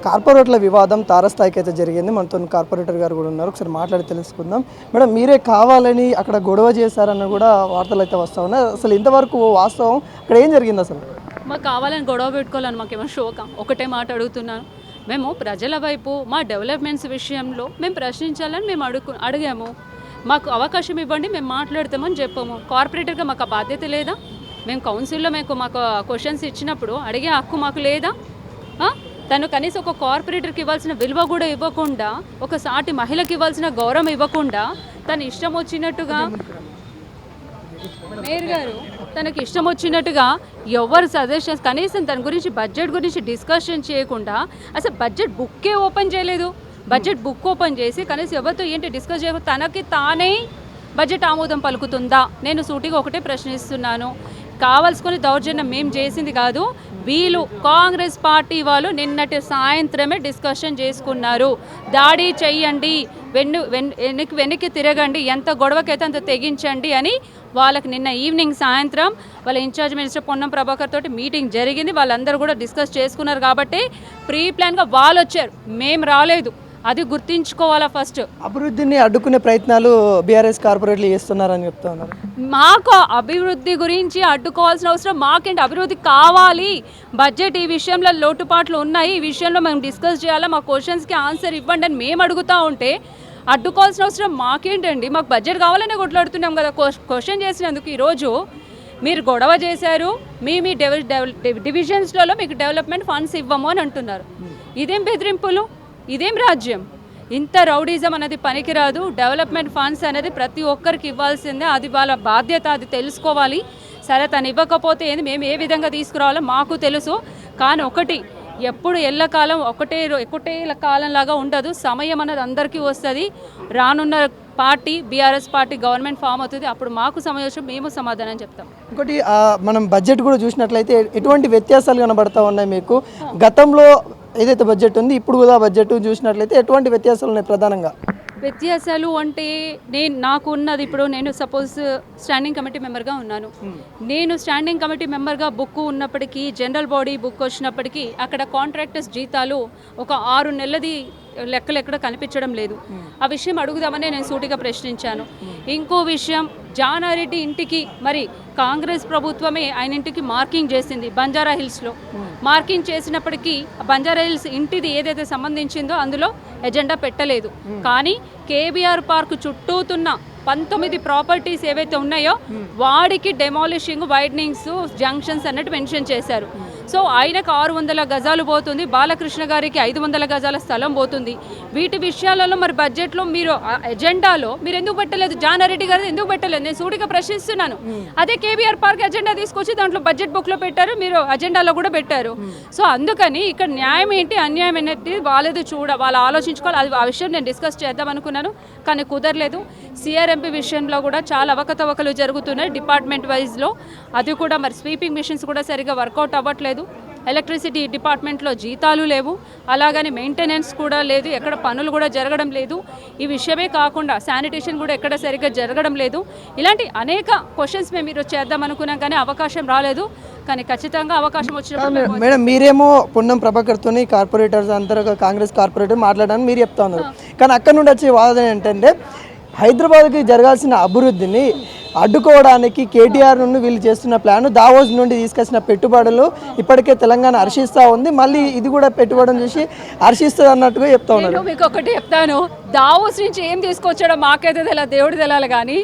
కార్పొరేట్ల వివాదం తారస్థాయికి అయితే జరిగింది. మనతో కార్పొరేటర్ గారు కూడా ఉన్నారు, ఒకసారి మాట్లాడి తెలుసుకుందాం. మేడం, మీరే కావాలని అక్కడ గొడవ చేశారన్న కూడా వార్తలు అయితే వస్తూ ఉన్నాయి. అసలు ఇంతవరకు వాస్తవం అక్కడ ఏం జరిగింది? అసలు మాకు కావాలని గొడవ పెట్టుకోవాలని మాకేమో షోక. ఒకటే మాట అడుగుతున్నాను, మేము ప్రజల వైపు మా డెవలప్మెంట్స్ విషయంలో మేము ప్రశ్నించాలని మేము అడిగాము. మాకు అవకాశం ఇవ్వండి, మేము మాట్లాడతామని చెప్పాము. కార్పొరేటర్గా మాకు ఆ బాధ్యత లేదా? మేము కౌన్సిల్లో మాకు క్వశ్చన్స్ ఇచ్చినప్పుడు అడిగే హక్కు మాకు లేదా? తను కనీసం ఒక కార్పొరేటర్కి ఇవ్వాల్సిన విలువ కూడా ఇవ్వకుండా, ఒక సాటి మహిళకి ఇవ్వాల్సిన గౌరవం ఇవ్వకుండా తను ఇష్టం వచ్చినట్టుగా, మేయర్ గారు తనకి ఇష్టం వచ్చినట్టుగా ఎవరు సజెషన్స్, కనీసం తన గురించి బడ్జెట్ గురించి డిస్కషన్ చేయకుండా అసలు బడ్జెట్ బుక్కే ఓపెన్ చేయలేదు. బడ్జెట్ బుక్ ఓపెన్ చేసి కనీసం ఎవరితో ఏంటి డిస్కస్ చేయకుండా తనకి తానే బడ్జెట్ ఆమోదం పలుకుతుందా? నేను సూటిగా ఒకటే ప్రశ్నిస్తున్నాను. కావాల్సుకొని దౌర్జన్యం మేము చేసింది కాదు, వీళ్ళు కాంగ్రెస్ పార్టీ వాళ్ళు నిన్నటి సాయంత్రమే డిస్కషన్ చేసుకున్నారు. దాడి చెయ్యండి, వెనక్కి తిరగండి, ఎంత గొడవకైతే అంత తెగించండి అని వాళ్ళకి నిన్న ఈవినింగ్ సాయంత్రం వాళ్ళ ఇన్ఛార్జ్ మినిస్టర్ పొన్నం ప్రభాకర్ తోటి మీటింగ్ జరిగింది. వాళ్ళందరూ కూడా డిస్కస్ చేసుకున్నారు కాబట్టి ప్రీ ప్లాన్గా వాళ్ళు వచ్చారు, మేము రాలేదు. అది గుర్తించుకోవాలా. ఫస్ట్ అభివృద్ధిని అడ్డుకునే ప్రయత్నాలు బీఆర్ఎస్ కార్పొరేట్లు చేస్తున్నారని చెప్తా ఉన్నారు. మాకు అభివృద్ధి గురించి అడ్డుకోవాల్సిన అవసరం మాకేంటి? అభివృద్ధి కావాలి. బడ్జెట్ ఈ విషయంలో లోటుపాట్లు ఉన్నాయి, ఈ విషయంలో మేము డిస్కస్ చేయాలా, మా క్వశ్చన్స్కి ఆన్సర్ ఇవ్వండి అని మేము అడుగుతూ ఉంటే అడ్డుకోవాల్సిన అవసరం మాకేంటండి? మాకు బడ్జెట్ కావాలనే కొట్లాడుతున్నాం కదా. క్వశ్చన్ చేసినందుకు ఈరోజు మీరు గొడవ చేశారు, మీ డివిజన్స్లలో మీకు డెవలప్మెంట్ ఫండ్స్ ఇవ్వము అని అంటున్నారు. ఇదేం బెదిరింపులు, ఇదేం రాజ్యం? ఇంత రౌడీజం అనేది పనికిరాదు. డెవలప్మెంట్ ఫండ్స్ అనేది ప్రతి ఒక్కరికి ఇవ్వాల్సిందే, అది వాళ్ళ బాధ్యత, అది తెలుసుకోవాలి. సరే తను ఇవ్వకపోతే ఏంది, మేము ఏ విధంగా తీసుకురావాలో మాకు తెలుసు. కానీ ఒకటి, ఎప్పుడు ఎల్లకాలం ఒకటే కాలంలాగా ఉండదు. సమయం అనేది అందరికీ వస్తుంది. రానున్న party BRS party government form అవుతుంది, అప్పుడు మాకు సమయం వచ్చి మేము సమాధానం చెప్తాం. ఇంకోటి, మనం బడ్జెట్ కూడా చూసినట్లయితే ఎటువంటి వ్యత్యాసాలు కనబడతా ఉన్నాయి మీకు? గతంలో ఏదైతే బడ్జెట్ ఉంది, ఇప్పుడు కూడా బడ్జెట్ చూసినట్లయితే ఎటువంటి వ్యత్యాసాలు ఉన్నాయి? ప్రధానంగా వ్యత్యాసాలు అంటే నాకు ఉన్నది, ఇప్పుడు నేను సపోజ్ స్టాండింగ్ కమిటీ మెంబర్గా ఉన్నాను. నేను స్టాండింగ్ కమిటీ మెంబర్గా బుక్ ఉన్నప్పటికీ, జనరల్ బాడీ బుక్ వచ్చినప్పటికీ అక్కడ కాంట్రాక్టర్స్ జీతాలు ఒక 6 నెలలది లెక్కలు ఎక్కడ కనిపించడం లేదు. ఆ విషయం అడుగుదామని నేను సూటిగా ప్రశ్నించాను. ఇంకో విషయం, జానారెడ్డి ఇంటికి మరి కాంగ్రెస్ ప్రభుత్వమే ఆయన ఇంటికి మార్కింగ్ చేసింది బంజారా హిల్స్లో. మార్కింగ్ చేసినప్పటికీ బంజారా హిల్స్ ఇంటిది ఏదైతే సంబంధించిందో అందులో ఎజెండా పెట్టలేదు. కానీ కేబీఆర్ పార్క్ చుట్టూతున్న 19 ప్రాపర్టీస్ ఏవైతే ఉన్నాయో వాడికి డెమాలిషింగ్, వైడనింగ్స్, జంక్షన్స్ అన్నట్టు మెన్షన్ చేశారు. సో ఆయనకు 600 గజాలు పోతుంది, బాలకృష్ణ గారికి 500 గజాల స్థలం పోతుంది. వీటి విషయాలలో మరి బడ్జెట్లో మీరు ఎజెండాలో మీరు ఎందుకు పెట్టలేదు? జానారెడ్డి గారు ఎందుకు పెట్టలేదు? నేను సూటిగా ప్రశ్నిస్తున్నాను. అదే కేబీఆర్ పార్క్ ఎజెండా తీసుకొచ్చి దాంట్లో బడ్జెట్ బుక్లో పెట్టారు, మీరు అజెండాలో కూడా పెట్టారు. సో అందుకని ఇక్కడ న్యాయం ఏంటి, అన్యాయం ఏంటి వాళ్ళది వాళ్ళు ఆలోచించుకోవాలి. అది ఆ విషయం నేను డిస్కస్ చేద్దాం అనుకున్నాను, కానీ కుదరలేదు. సిఆర్ఎంపీ విషయంలో కూడా చాలా అవకతవకలు జరుగుతున్నాయి డిపార్ట్మెంట్ వైజ్లో. అది కూడా మరి స్వీపింగ్ మిషన్స్ కూడా సరిగా వర్కౌట్ అవ్వట్లేదు. ఎలక్ట్రిసిటీ డిపార్ట్మెంట్లో జీతాలు లేవు, అలాగని మెయింటెనెన్స్ కూడా లేదు, ఎక్కడ పనులు కూడా జరగడం లేదు. ఈ విషయమే కాకుండా శానిటేషన్ కూడా ఎక్కడ సరిగ్గా జరగడం లేదు. ఇలాంటి అనేక క్వశ్చన్స్ మేము ఈరోజు చేద్దాం అనుకున్నాం, కానీ అవకాశం రాలేదు. కానీ ఖచ్చితంగా అవకాశం వచ్చినప్పుడు మేడం, మీరేమో పొన్నం ప్రభాకర్తో కార్పొరేటర్స్ అందరూ కాంగ్రెస్ కార్పొరేటర్ మాట్లాడాలని మీరు చెప్తా ఉన్నారు. కానీ అక్కడ నుండి వచ్చే వాదన ఏంటంటే హైదరాబాద్కి జరగాల్సిన అభివృద్ధిని అడ్డుకోవడానికి కేటీఆర్ నుండి వీళ్ళు చేస్తున్న ప్లాన్, దావోస్ నుండి తీసుకొచ్చిన పెట్టుబడులు ఇప్పటికే తెలంగాణ హర్షిస్తూ ఉంది, మళ్ళీ ఇది కూడా పెట్టుబడులు చేసి హర్షిస్తుంది అన్నట్టుగా చెప్తా ఉన్నారు. మీకు ఒకటి చెప్తాను, దావోస్ నుంచి ఏం తీసుకొచ్చాడో మాకైతే తెలియదు, దేవుడు తెలియాలి. కానీ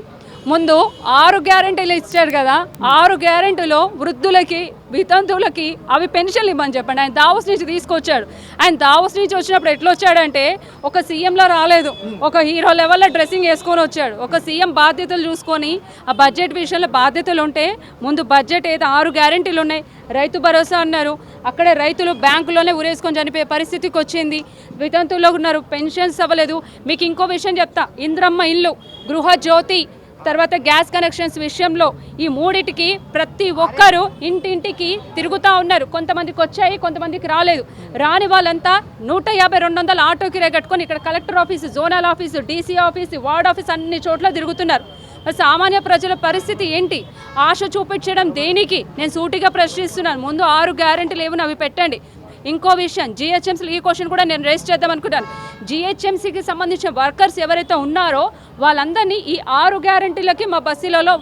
ముందు 6 గ్యారెంటీలు ఇచ్చాడు కదా, 6 గ్యారెంటీలో వృద్ధులకి, వితంతువులకి అవి పెన్షన్లు ఇవ్వమని చెప్పండి. ఆయన దావోస్ నుంచి తీసుకొచ్చాడు. ఆయన దావోస్ నుంచి వచ్చినప్పుడు ఎట్లా వచ్చాడంటే ఒక సీఎంలో రాలేదు, ఒక హీరో లెవెల్లో డ్రెస్సింగ్ వేసుకొని వచ్చాడు. ఒక సీఎం బాధ్యతలు చూసుకొని ఆ బడ్జెట్ విషయంలో బాధ్యతలు ఉంటే ముందు బడ్జెట్ ఏదో 6 గ్యారెంటీలు ఉన్నాయి. రైతు భరోసా అన్నారు, అక్కడే రైతులు బ్యాంకులోనే ఉరేసుకొని చనిపోయే పరిస్థితికి వచ్చింది. వితంతువులో ఉన్నారు, పెన్షన్స్ అవ్వలేదు. మీకు ఇంకో విషయం చెప్తా, ఇంద్రమ్మ ఇల్లు, గృహజ్యోతి, తర్వాత గ్యాస్ కనెక్షన్స్ విషయంలో ఈ మూడిటికి ప్రతి ఒక్కరూ ఇంటింటికి తిరుగుతూ ఉన్నారు. కొంతమందికి వచ్చాయి, కొంతమందికి రాలేదు. రాని వాళ్ళంతా 150-200 ఆటో కిరాయి కట్టుకొని ఇక్కడ collector office, zonal office, DC office, ward office అన్ని చోట్ల తిరుగుతున్నారు. సామాన్య ప్రజల పరిస్థితి ఏంటి? ఆశ చూపించడం దేనికి? నేను సూటిగా ప్రశ్నిస్తున్నాను. ముందు 6 గ్యారెంటీలు ఏమో అవి పెట్టండి. ఇంకో విషయం జిహెచ్ఎంసీలో ఈ క్వశ్చన్ కూడా నేను రేస్ చేద్దాం అనుకుంటాను. జిహెచ్ఎంసీకి సంబంధించిన వర్కర్స్ ఎవరైతే ఉన్నారో వాళ్ళందరినీ ఈ 6 గ్యారంటీలకి మా బస్సులలో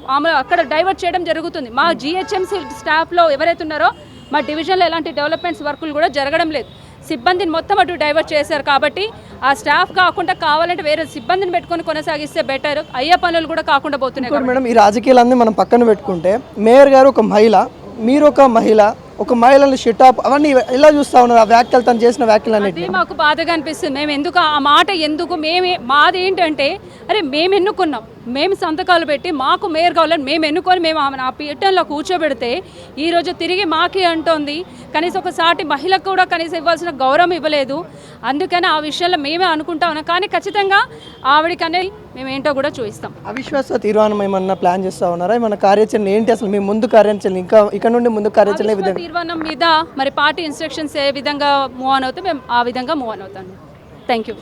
అక్కడ డైవర్ట్ చేయడం జరుగుతుంది. మా జిహెచ్ఎంసీ స్టాఫ్లో ఎవరైతే ఉన్నారో మా డివిజన్లో ఎలాంటి డెవలప్మెంట్స్ వర్కులు కూడా జరగడం లేదు. సిబ్బందిని మొత్తం అటు డైవర్ట్ చేశారు. కాబట్టి ఆ స్టాఫ్ కాకుండా కావాలంటే వేరే సిబ్బందిని పెట్టుకొని కొనసాగిస్తే బెటర్. అయ్యే పనులు కూడా కాకుండా పోతున్నాయి. మేడం ఈ రాజకీయాలన్నీ మనం పక్కన పెట్టుకుంటే మేయర్ గారు ఒక మహిళ, మీరు ఒక మహిళ, ఒక మహిళని షిటాప్ అవన్నీ ఎలా చూస్తా ఉన్నారు? ఆ వ్యాఖ్యలు తను చేసిన వ్యాఖ్యలు అనేది మాకు బాధగా అనిపిస్తుంది. మేము ఎందుకు ఆ మాట ఎందుకు మాది ఏంటంటే అరే మేము ఎన్నుకున్నాం, మేము సంతకాలు పెట్టి మాకు మేయర్ కావాలని మేము ఎన్నుకొని మేము ఆమె ఆ పీఠంలో కూర్చోబెడితే ఈరోజు తిరిగి మాకే అంటోంది. కనీసం ఒక సాటి మహిళకు కూడా కనీసం ఇవ్వాల్సిన గౌరవం ఇవ్వలేదు. అందుకని ఆ విషయంలో మేమే అనుకుంటా ఉన్నాం. కానీ ఖచ్చితంగా ఆవిడకనే మేము ఏంటో కూడా చూపిస్తాం. అవిశ్వాస తీర్మానం ఏమన్నా ప్లాన్ చేస్తా ఉన్నారా? మన కార్యాచరణ ఏంటి అసలు? మీ ముందు కార్యాచరణ ఇంకా ఇక్కడ నుండి ముందు కార్యాచరణ తీర్మానం మీద మరి పార్టీ ఇన్స్ట్రక్షన్స్ ఏ విధంగా మూవ్ ఆన్ అవుతే మేము ఆ విధంగా మూవ్ ఆన్ అవుతాం. Thank you.